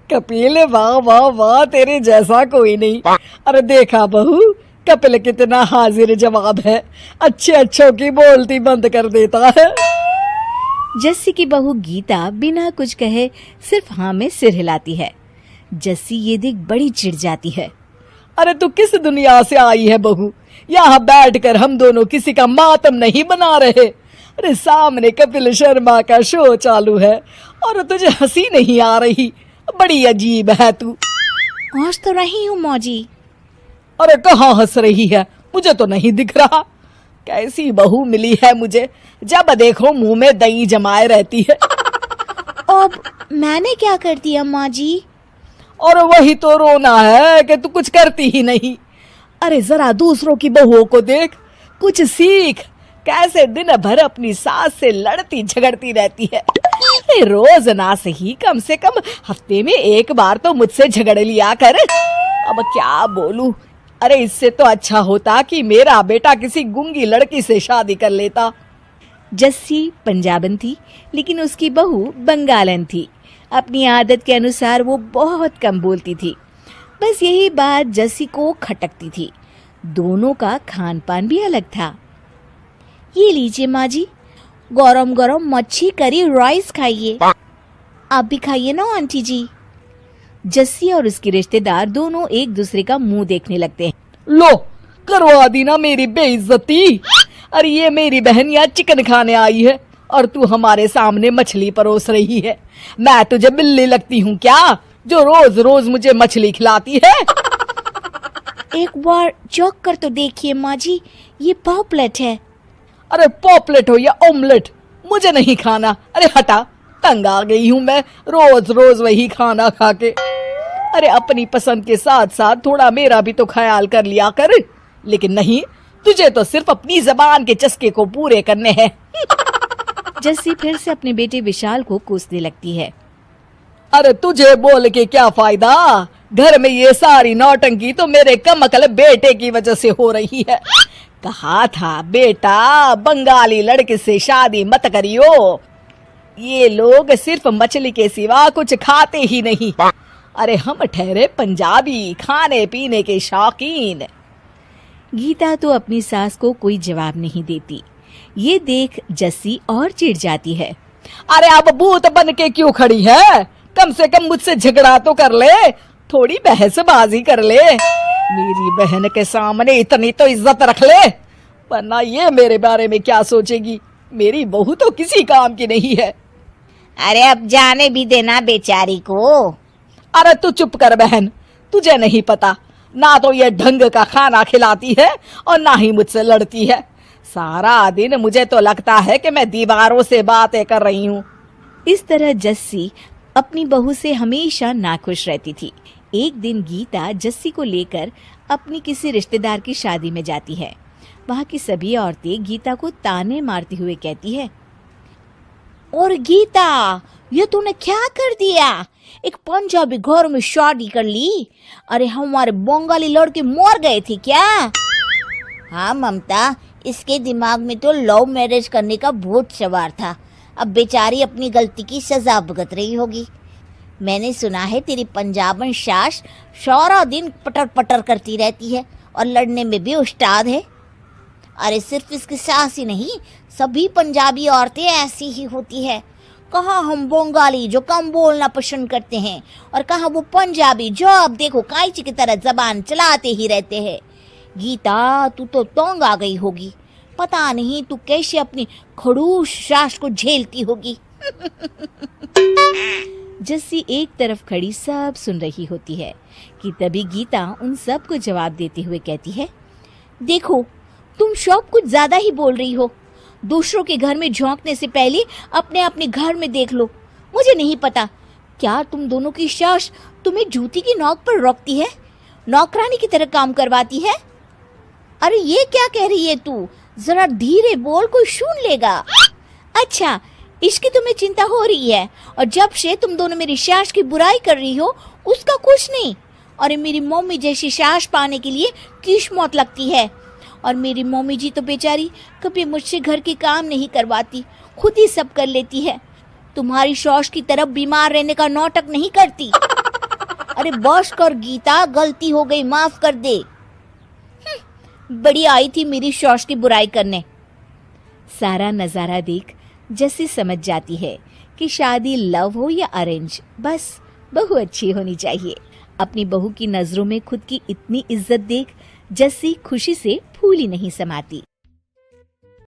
कपिल, वाह वाह वाह, तेरे जैसा कोई नहीं। अरे देखा बहू, कपिल कितना हाजिर जवाब है, अच्छे अच्छों की बोलती बंद कर देता है। जस्सी की बहू गीता बिना कुछ कहे सिर्फ हाँ में सिर हिलाती है। जस्सी ये देख बड़ी चिढ़ जाती है। अरे तू किस दुनिया से आई है बहू? यहाँ बैठकर हम दोनों किसी का मातम नहीं बना रहे। अरे सामने कपिल शर्मा का शो चालू है और तुझे हंसी नहीं आ रही। बड़ी अजीब है तू। हंस तो रही हूँ मौजी। अरे कहाँ हंस रही है? मुझे तो नहीं दिख रहा। कैसी बहू मिली है मुझे, जब देखो मुंह में दही जमाए रहती है। अब मैंने क्या कर दिया माँ जी? और वही तो रोना है कि तू कुछ करती ही नहीं। अरे जरा दूसरों की बहुओं को देख, कुछ सीख। कैसे दिन भर अपनी सास से लड़ती झगड़ती रहती है। रोज ना सही, कम से कम हफ्ते में एक बार तो मुझसे झगड़ लिया कर। अब क्या बोलूं? अरे इससे तो अच्छा होता कि मेरा बेटा किसी गूंगी लड़की से शादी कर लेता। जस्सी पंजाबन थी, लेकिन उसकी बहू बंगालन थी। अपनी आदत के अनुसार वो बहुत कम बोलती थी। बस यही बात जस्सी को खटकती थी। दोनों का खान पान भी अलग था। ये लीजिए माँ जी, गरम गरम मच्छी करी राइस खाइए। आप भी खाइए ना आंटी जी। जस्सी और उसकी रिश्तेदार दोनों एक दूसरे का मुंह देखने लगते हैं। लो, करवा दी ना मेरी बेइज्जती। अरे ये मेरी बहन यहाँ चिकन खाने आई है और तू हमारे सामने मछली परोस रही है। मैं तुझे बिल्ली लगती हूँ क्या, जो रोज रोज मुझे मछली खिलाती है? एक बार चौंक कर तो देखिए माँ जी, ये पॉपलेट है। अरे पॉपलेट हो या ऑमलेट, मुझे नहीं खाना। अरे हटा, तंग आ गई हूँ मैं रोज रोज वही खाना खा के। अरे अपनी पसंद के साथ साथ थोड़ा मेरा भी तो ख्याल कर लिया कर। लेकिन नहीं, तुझे तो सिर्फ अपनी जबान के चस्के को पूरे करने हैं। जस्सी फिर से अपने बेटे विशाल को कोसने लगती है। अरे तुझे बोल के क्या फायदा? घर में ये सारी नौटंकी तो मेरे कमकल बेटे की वजह से हो रही है। कहा था बेटा, बंगाली लड़के से शादी मत करियो। ये लोग सिर्फ मछली के सिवा कुछ खाते ही नहीं। अरे हम ठहरे पंजाबी, खाने पीने के शौकीन। गीता तो अपनी सास को कोई जवाब नहीं देती। ये देख जस्सी और चिढ़ जाती है। अरे अब भूत बन के क्यों खड़ी है? कम से कम मुझसे झगड़ा तो कर ले, थोड़ी बहसबाजी कर ले। मेरी बहन के सामने इतनी तो इज्जत रख ले, वरना ये मेरे बारे में क्या सोचेगी। मेरी बहू तो किसी काम की नहीं है। अरे अब जाने भी देना बेचारी को। अरे तू चुप कर बहन, तुझे नहीं पता, ना तो ये ढंग का खाना खिलाती है और ना ही मुझसे लड़ती है। सारा दिन मुझे तो लगता है कि मैं दीवारों से बातें कर रही हूँ। इस तरह जस्सी अपनी बहू से हमेशा नाखुश रहती थी। एक दिन गीता जस्सी को लेकर अपनी किसी रिश्तेदार की शादी में जाती है। वहाँ की सभी औरतें गीता को ताने मारती हुए कहती है, और गीता, ये तूने क्या कर दिया? एक पंजाबी घर में शादी कर ली? अरे हमारे बंगाली लड़के मर गए थे क्या? हाँ ममता, इसके दिमाग में तो लव मैरिज करने का भूत सवार था। अब बेचारी अपनी गलती की सजा भुगत रही होगी। मैंने सुना है तेरी पंजाबन सास सारा दिन पटर पटर करती रहती है और लड़ने में भी उस्ताद है। अरे सिर्फ इसकी सास ही नहीं, सभी पंजाबी औरतें ऐसी ही होती है। कहाँ हम बंगाली जो कम बोलना पसंद करते हैं, और कहाँ वो पंजाबी जो अब देखो कायची की तरह जबान चलाते ही रहते हैं। गीता, तू तो तंग आ गई होगी। पता नहीं तू कैसे अपनी खड़ूस सास को झेलती होगी। जस्सी एक तरफ खड़ी सब सुन रही होती है कि तभी गीता उन सब को जवाब देते हुए कहती है, देखो तुम सब कुछ ज्यादा ही बोल रही हो। दूसरों के घर में झोंकने से पहले अपने घर में देख लो। मुझे नहीं पता, क्या तुम दोनों की सास तुम्हें जूती की नोक पर रखती है, नौकरानी की तरह काम करवाती है? अरे ये क्या कह रही है तू? जरा धीरे बोल, कोई सुन लेगा। अच्छा, इसकी तुम्हें चिंता हो रही है, और जब से तुम दोनों मेरी सास की बुराई कर रही हो उसका कुछ नहीं। अरे मेरी मम्मी जैसी सास पाने के लिए किस्मत लगती है। और मेरी मम्मी जी तो बेचारी कभी मुझसे घर के काम नहीं करवाती, खुद ही सब कर लेती है। तुम्हारी शौश की तरफ बीमार रहने का नाटक नहीं करती। अरे बस कर गीता, गलती हो गई, माफ कर दे। बड़ी आई थी मेरी शौश की बुराई करने। सारा नजारा देख जस्सी समझ जाती है कि शादी लव हो या अरेंज, बस बहू अच्छी होनी चाहिए। अपनी बहू की नजरों में खुद की इतनी इज्जत देख जस्सी खुशी से फूली नहीं समाती।